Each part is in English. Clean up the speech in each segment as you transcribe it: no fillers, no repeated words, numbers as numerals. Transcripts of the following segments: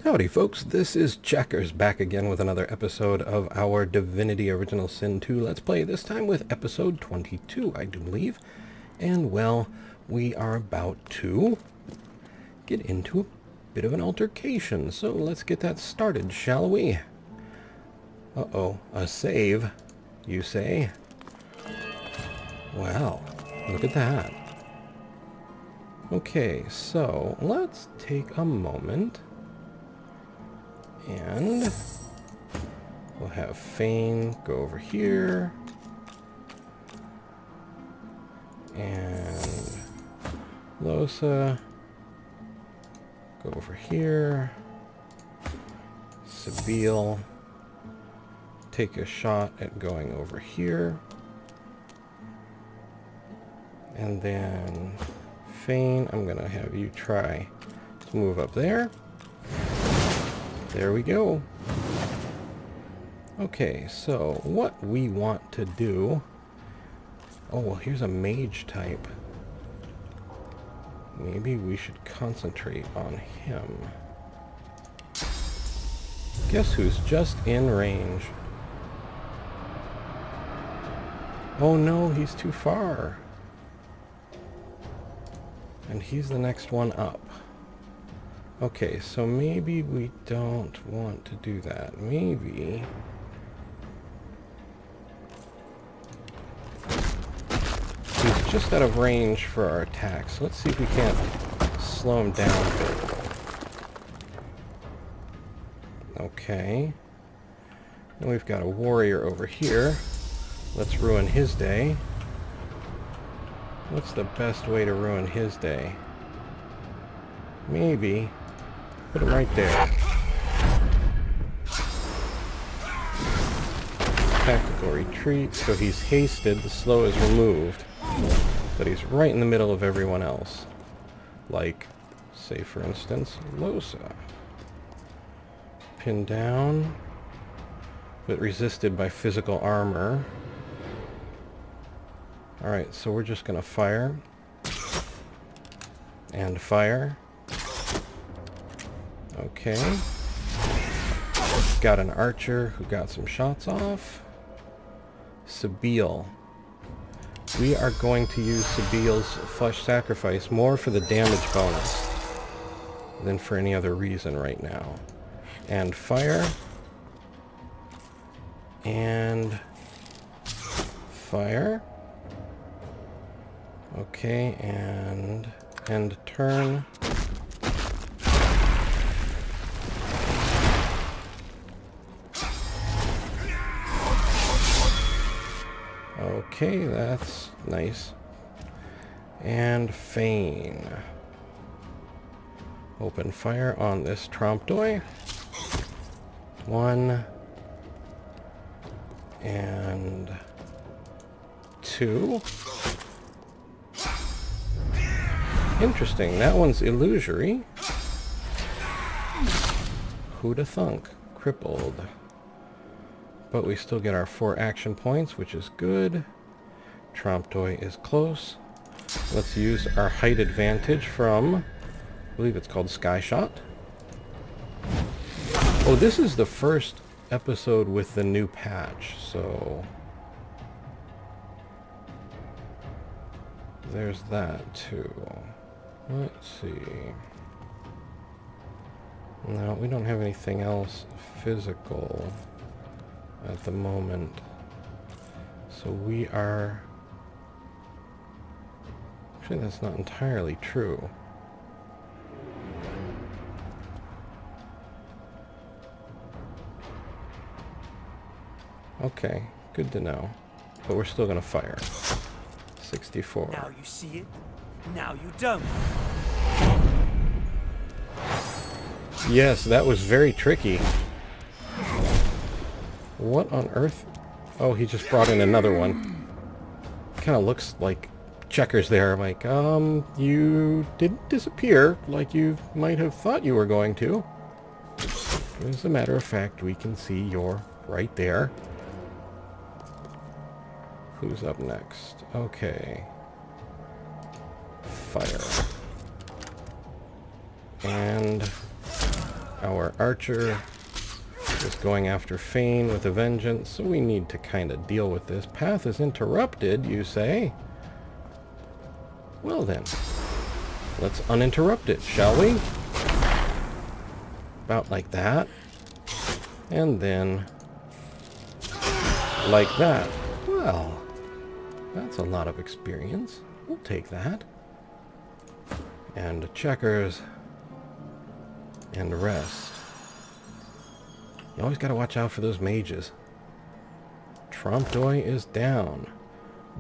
Howdy folks, this is Checkers back again with another episode of our Divinity Original Sin 2 Let's Play, this time with episode 22, I do believe. And well, we are about to get into a bit of an altercation, so let's get that started, shall we? Uh-oh, a save, you say? Wow, look at that. Okay, so let's take a moment. And we'll have Fane go over here. And Losa go over here. Sabile take a shot at going over here. And then Fane, I'm going to have you try to move up there. There we go. Okay, so what we want to do... Oh, well, here's a mage type. Maybe we should concentrate on him. Guess who's just in range? Oh no, he's too far. And he's the next one up. Okay, so maybe we don't want to do that. Maybe... he's just out of range for our attacks. Let's see if we can't slow him down a bit. Okay. And we've got a warrior over here. Let's ruin his day. What's the best way to ruin his day? Maybe... put him right there. Tactical retreat, so he's hasted, the slow is removed. But he's right in the middle of everyone else. Like, say for instance, Losa. Pinned down, but resisted by physical armor. Alright, so we're just gonna fire. And fire. Okay. Got an archer who got some shots off. Sabile. We are going to use Sabile's flesh sacrifice more for the damage bonus than for any other reason right now. And fire. And fire. Okay, and end turn. Okay, that's nice. And Fane. Open fire on this Trompdoy. 1 and 2. Interesting, that one's illusory. Who'da thunk? Crippled. But we still get our 4 action points, which is good. Trompdoy is close. Let's use our height advantage from, I believe it's called Sky Shot. Oh, this is the first episode with the new patch, so there's that too. Let's see. No, we don't have anything else physical at the moment. So we are... actually, that's not entirely true. Okay, good to know. But we're still gonna fire. 64. Now you see it, now you don't. Yes, that was very tricky. What on earth? Oh, he just brought in another one. Kind of looks like Checkers there. I'm like, you didn't disappear like you might have thought you were going to. As a matter of fact, we can see you're right there. Who's up next? Okay. Fire. And Our archer is going after Fane with a vengeance, so we need to kind of deal with this. Path is interrupted, you say? Well then, let's uninterrupt it, shall we? About like that. And then like that. Well, that's a lot of experience. We'll take that. And checkers. And rest. You always gotta watch out for those mages. Trompdoy is down.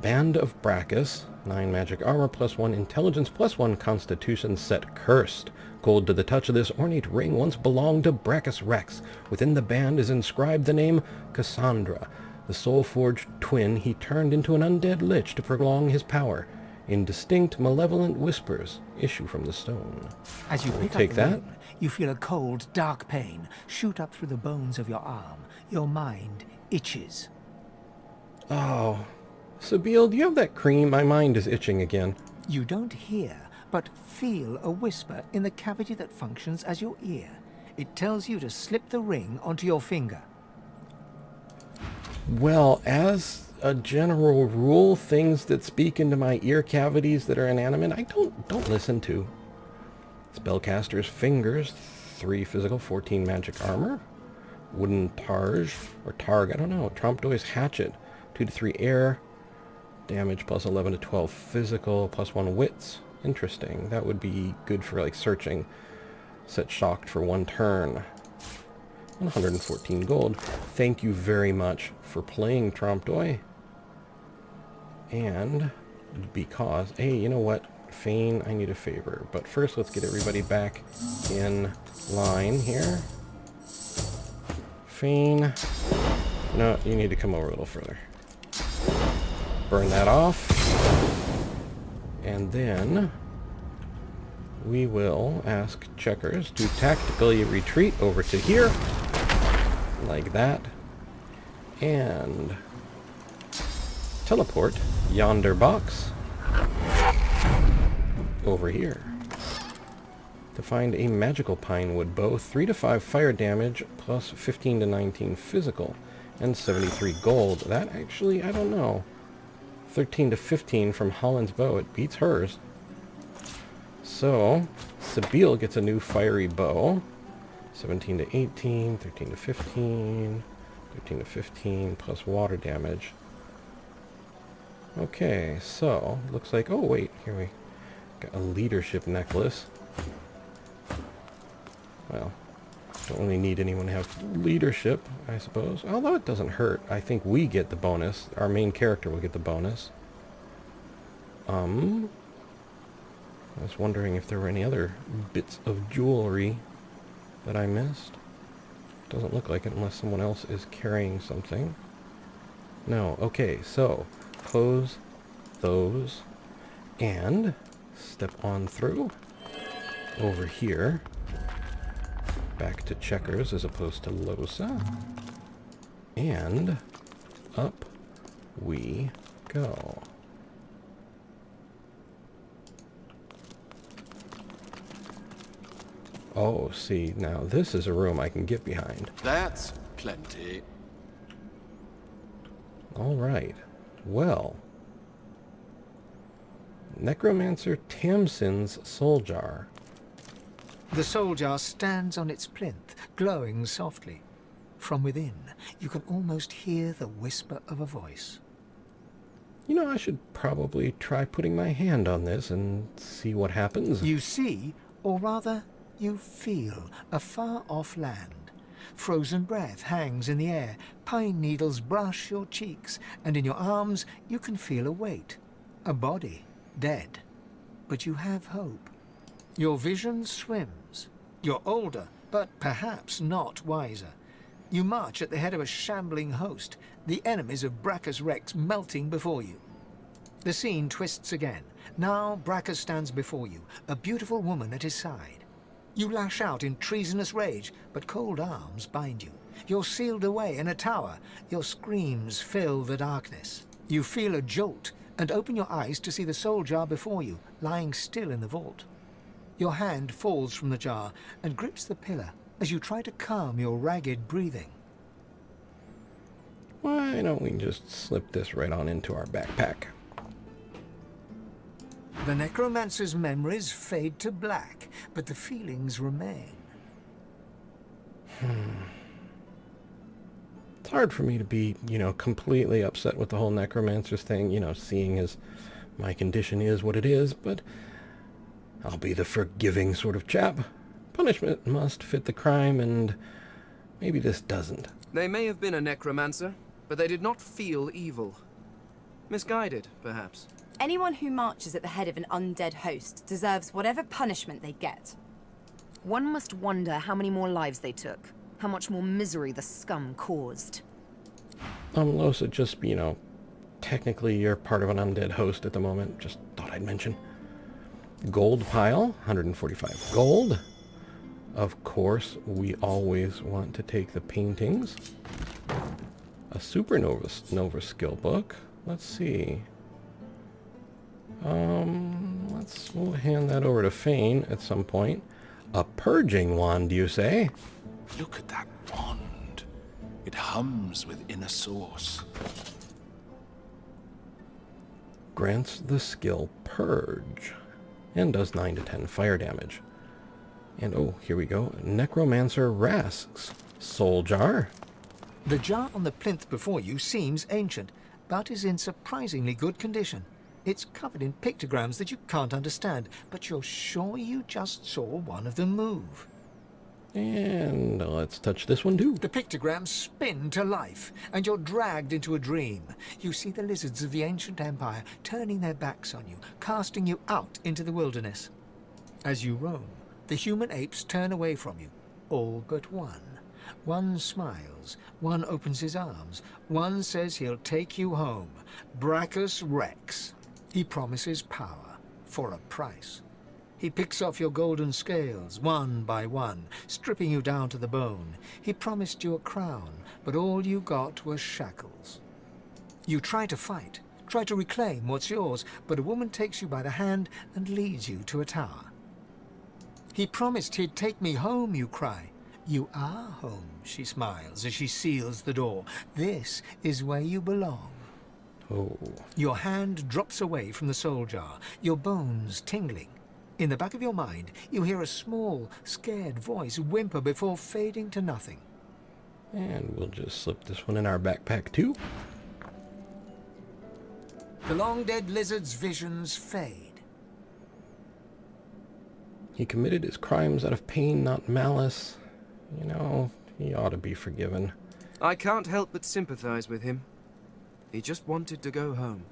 Band of Brachus. 9 magic armor, +1 intelligence, +1 constitution, set cursed. Gold to the touch of this ornate ring once belonged to Brachus Rex. Within the band is inscribed the name Cassandra. The soul-forged twin he turned into an undead lich to prolong his power. Indistinct, malevolent whispers issue from the stone. As you pick up the ring, you feel a cold, dark pain shoot up through the bones of your arm. Your mind itches. Oh. Sabine, do you have that cream? My mind is itching again. You don't hear, but feel a whisper in the cavity that functions as your ear. It tells you to slip the ring onto your finger. Well, as a general rule, things that speak into my ear cavities that are inanimate, I don't listen to. Spellcaster's fingers, 3 physical, 14 magic armor. Wooden targe, or targ, I don't know. Trompdoy's hatchet, 2 to 3 air. Damage +11 to 12 physical, +1 wits. Interesting. That would be good for like searching. Set shocked for 1 turn. 114 gold. Thank you very much for playing, Trompdoy. And because, hey, you know what? Fane, I need a favor. But first, let's get everybody back in line here. Fane. No, you need to come over a little further. Burn that off. And then we will ask checkers to tactically retreat over to here. Like that. And teleport yonder box over here to find a magical pine wood bow, 3 to 5 fire damage, plus 15 to 19 physical, and 73 gold. That actually, I don't know. 13 to 15 from Holland's bow. It beats hers. So, Sabine gets a new fiery bow. 17 to 18, 13 to 15, 13 to 15, plus water damage. Okay, so, looks like, oh wait, here we got a leadership necklace. Well, don't really need anyone to have leadership, I suppose. Although it doesn't hurt. I think we get the bonus. Our main character will get the bonus. I was wondering if there were any other bits of jewelry that I missed. Doesn't look like it unless someone else is carrying something. No. Okay, so close those and step on through over here. Back to checkers as opposed to Losa. And up we go. Oh, see, now this is a room I can get behind. That's plenty. All right. Well. Necromancer Tamsin's soul jar. The soul jar stands on its plinth, glowing softly. From within, you can almost hear the whisper of a voice. You know, I should probably try putting my hand on this and see what happens. You see, or rather, you feel a far-off land. Frozen breath hangs in the air, pine needles brush your cheeks, and in your arms you can feel a weight. A body, dead. But you have hope. Your vision swims. You're older, but perhaps not wiser. You march at the head of a shambling host, the enemies of Brachus Rex melting before you. The scene twists again. Now Brachus stands before you, a beautiful woman at his side. You lash out in treasonous rage, but cold arms bind you. You're sealed away in a tower. Your screams fill the darkness. You feel a jolt and open your eyes to see the soul jar before you, lying still in the vault. Your hand falls from the jar and grips the pillar, as you try to calm your ragged breathing. Why don't we just slip this right on into our backpack? The necromancer's memories fade to black, but the feelings remain. It's hard for me to be, completely upset with the whole necromancer's thing, seeing as my condition is what it is, but I'll be the forgiving sort of chap. Punishment must fit the crime, and maybe this doesn't. They may have been a necromancer, but they did not feel evil. Misguided, perhaps. Anyone who marches at the head of an undead host deserves whatever punishment they get. One must wonder how many more lives they took, how much more misery the scum caused. Losa, just, technically you're part of an undead host at the moment. Just thought I'd mention. Gold pile, 145 gold. Of course, we always want to take the paintings. A supernova skill book. Let's see. We'll hand that over to Fane at some point. A purging wand, you say? Look at that wand. It hums with inner source. Grants the skill Purge. And does 9 to 10 fire damage. And oh, here we go. Necromancer Rask's soul jar. The jar on the plinth before you seems ancient, but is in surprisingly good condition. It's covered in pictograms that you can't understand, but you're sure you just saw one of them move. And let's touch this one too. The pictograms spin to life, and you're dragged into a dream. You see the lizards of the ancient empire turning their backs on you, casting you out into the wilderness. As you roam, the human apes turn away from you, all but one. One smiles, one opens his arms, one says he'll take you home. Brachus Rex. He promises power, for a price. He picks off your golden scales, one by one, stripping you down to the bone. He promised you a crown, but all you got were shackles. You try to fight, try to reclaim what's yours, but a woman takes you by the hand and leads you to a tower. He promised he'd take me home, you cry. You are home, she smiles as she seals the door. This is where you belong. Oh. Your hand drops away from the soul jar, your bones tingling. In the back of your mind, you hear a small, scared voice whimper before fading to nothing. And we'll just slip this one in our backpack too. The long-dead lizard's visions fade. He committed his crimes out of pain, not malice. He ought to be forgiven. I can't help but sympathize with him. He just wanted to go home.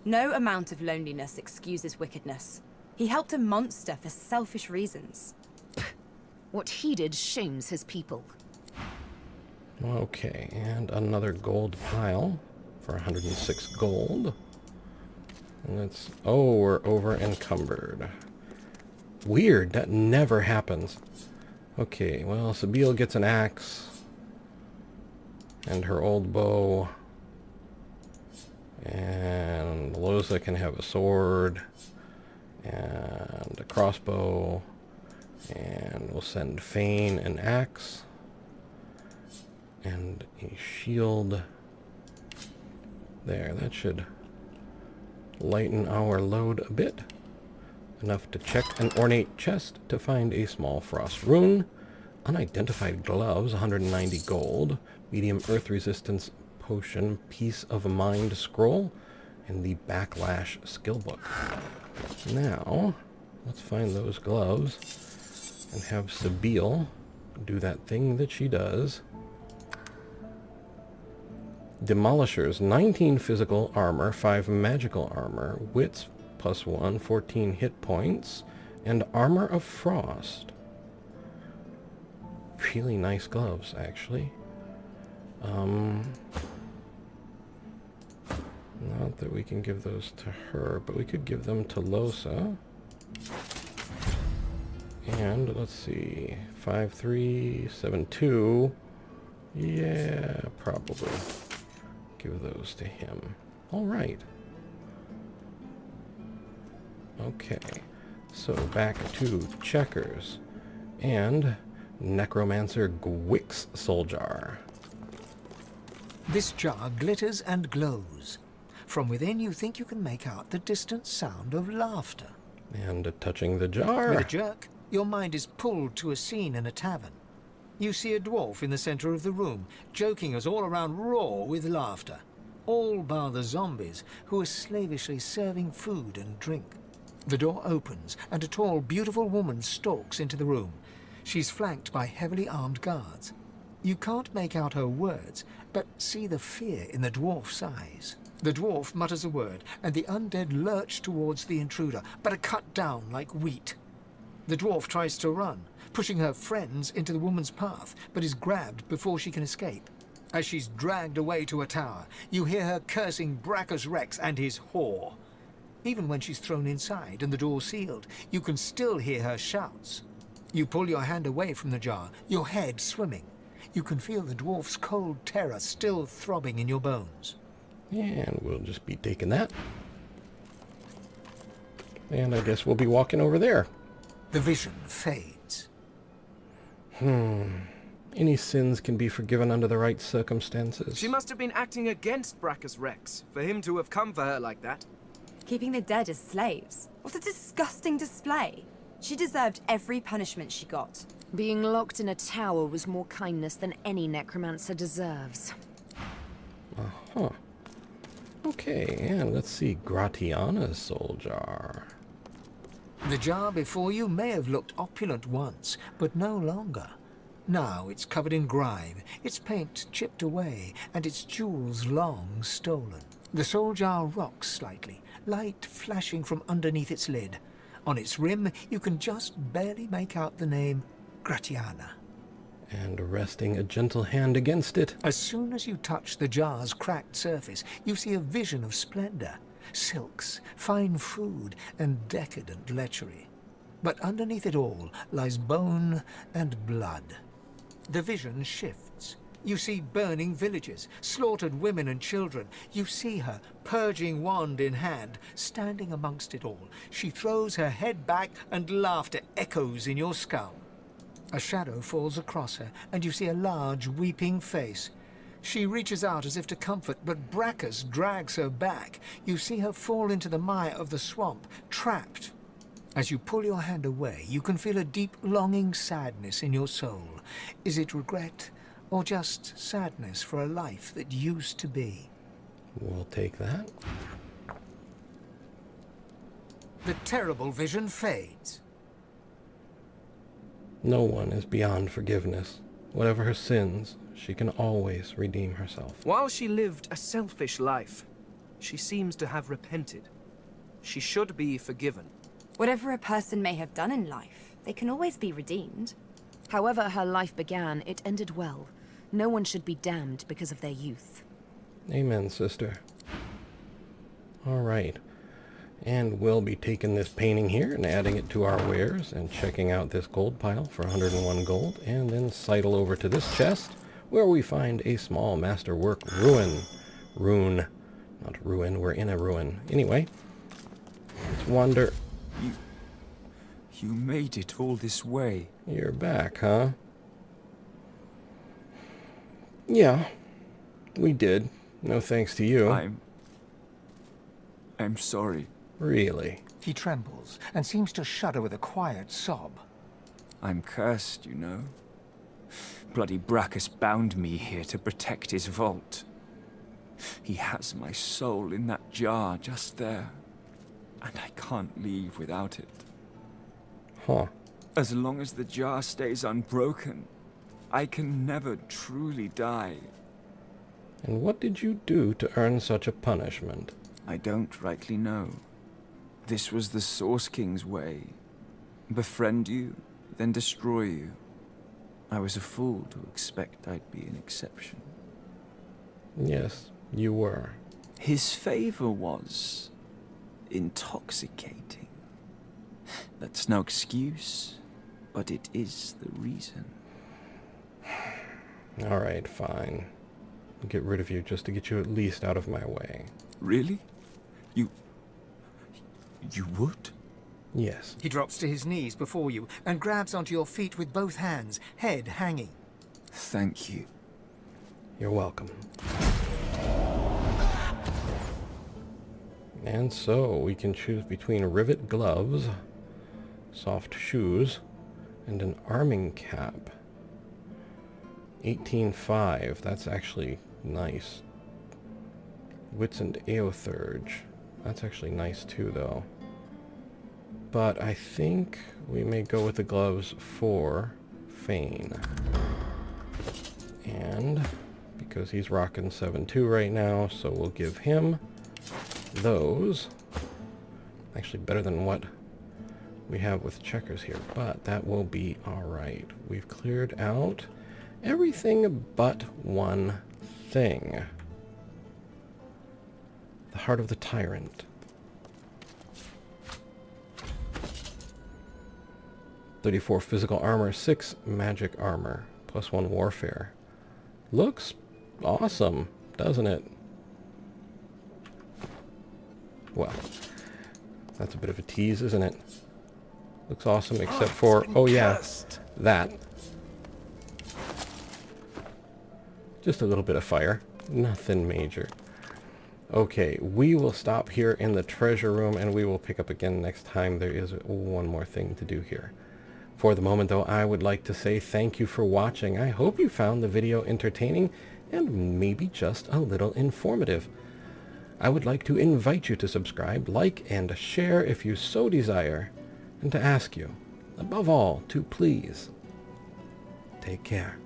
No amount of loneliness excuses wickedness. He helped a monster for selfish reasons. What he did shames his people. Okay, and another gold pile for 106 gold. And we're over encumbered. Weird, that never happens. Okay, well, Sabine gets an axe. And her old bow. And Losa can have a sword. And a crossbow. And we'll send Fane an axe. And a shield. There, that should lighten our load a bit. Enough to check an ornate chest to find a small frost rune. Unidentified gloves, 190 gold. Medium earth resistance potion, piece of mind scroll, and the backlash skill book. Now, let's find those gloves and have Sabine do that thing that she does. Demolishers, 19 physical armor, 5 magical armor, wits +1, 14 hit points, and armor of frost. Really nice gloves, actually. Not that we can give those to her, but we could give them to Losa. And let's see, 5372. Yeah, probably give those to him. All right. Okay, so back to checkers. and Necromancer Gwick's soul jar. This jar glitters and glows. From within you think you can make out the distant sound of laughter. And touching the jar. With a jerk, your mind is pulled to a scene in a tavern. You see a dwarf in the center of the room, joking us all around roar with laughter. All bar the zombies, who are slavishly serving food and drink. The door opens, and a tall, beautiful woman stalks into the room. She's flanked by heavily armed guards. You can't make out her words, but see the fear in the dwarf's eyes. The dwarf mutters a word, and the undead lurch towards the intruder, but are cut down like wheat. The dwarf tries to run, pushing her friends into the woman's path, but is grabbed before she can escape. As she's dragged away to a tower, you hear her cursing Brachus Rex and his whore. Even when she's thrown inside and the door sealed, you can still hear her shouts. You pull your hand away from the jar, your head swimming. You can feel the dwarf's cold terror still throbbing in your bones. And we'll just be taking that. And I guess we'll be walking over there. The vision fades. Any sins can be forgiven under the right circumstances. She must have been acting against Brachus Rex, for him to have come for her like that. Keeping the dead as slaves. What a disgusting display. She deserved every punishment she got. Being locked in a tower was more kindness than any necromancer deserves. Uh-huh. Okay, and let's see Gratiana's soul jar. The jar before you may have looked opulent once, but no longer. Now it's covered in grime, its paint chipped away, and its jewels long stolen. The soul jar rocks slightly, light flashing from underneath its lid. On its rim, you can just barely make out the name Gratiana. And resting a gentle hand against it. As soon as you touch the jar's cracked surface, you see a vision of splendor. Silks, fine food, and decadent lechery. But underneath it all lies bone and blood. The vision shifts. You see burning villages, slaughtered women and children. You see her, purging wand in hand, standing amongst it all. She throws her head back and laughter echoes in your skull. A shadow falls across her, and you see a large, weeping face. She reaches out as if to comfort, but Brachus drags her back. You see her fall into the mire of the swamp, trapped. As you pull your hand away, you can feel a deep, longing sadness in your soul. Is it regret, or just sadness for a life that used to be? We'll take that. The terrible vision fades. No one is beyond forgiveness. Whatever her sins, she can always redeem herself. While she lived a selfish life, she seems to have repented. She should be forgiven. Whatever a person may have done in life, they can always be redeemed. However her life began, it ended well. No one should be damned because of their youth. Amen, sister. All right. And we'll be taking this painting here and adding it to our wares and checking out this gold pile for 101 gold, and then sidle over to this chest where we find a small masterwork rune. Not ruin, we're in a ruin. Anyway, let's wander. You made it all this way. You're back, huh? Yeah, we did. No thanks to you. I'm sorry. Really? He trembles and seems to shudder with a quiet sob. I'm cursed, you know. Bloody Brachus bound me here to protect his vault. He has my soul in that jar just there, and I can't leave without it. Huh. As long as the jar stays unbroken, I can never truly die. And what did you do to earn such a punishment? I don't rightly know. This was the Source King's way. Befriend you, then destroy you. I was a fool to expect I'd be an exception. Yes, you were. His favor was intoxicating. That's no excuse, but it is the reason. All right, fine. I'll get rid of you just to get you at least out of my way. Really? You would? Yes. He drops to his knees before you and grabs onto your feet with both hands, head hanging. Thank you. You're welcome. And so we can choose between rivet gloves, soft shoes, and an arming cap. 18.5, that's actually nice. Wits and Aothurge, that's actually nice too though. But I think we may go with the gloves for Fane. And because he's rocking 7.2 right now, so we'll give him those. Actually better than what we have with checkers here, but that will be alright. We've cleared out everything but one thing. The Heart of the Tyrant. 34 physical armor, 6 magic armor, +1 warfare. Looks awesome, doesn't it? Well, that's a bit of a tease, isn't it? Looks awesome except for, oh yeah, that. Just a little bit of fire. Nothing major. Okay, we will stop here in the treasure room and we will pick up again next time. There is one more thing to do here. For the moment though, I would like to say thank you for watching. I hope you found the video entertaining and maybe just a little informative. I would like to invite you to subscribe, like, and share if you so desire, and to ask you, above all, to please take care.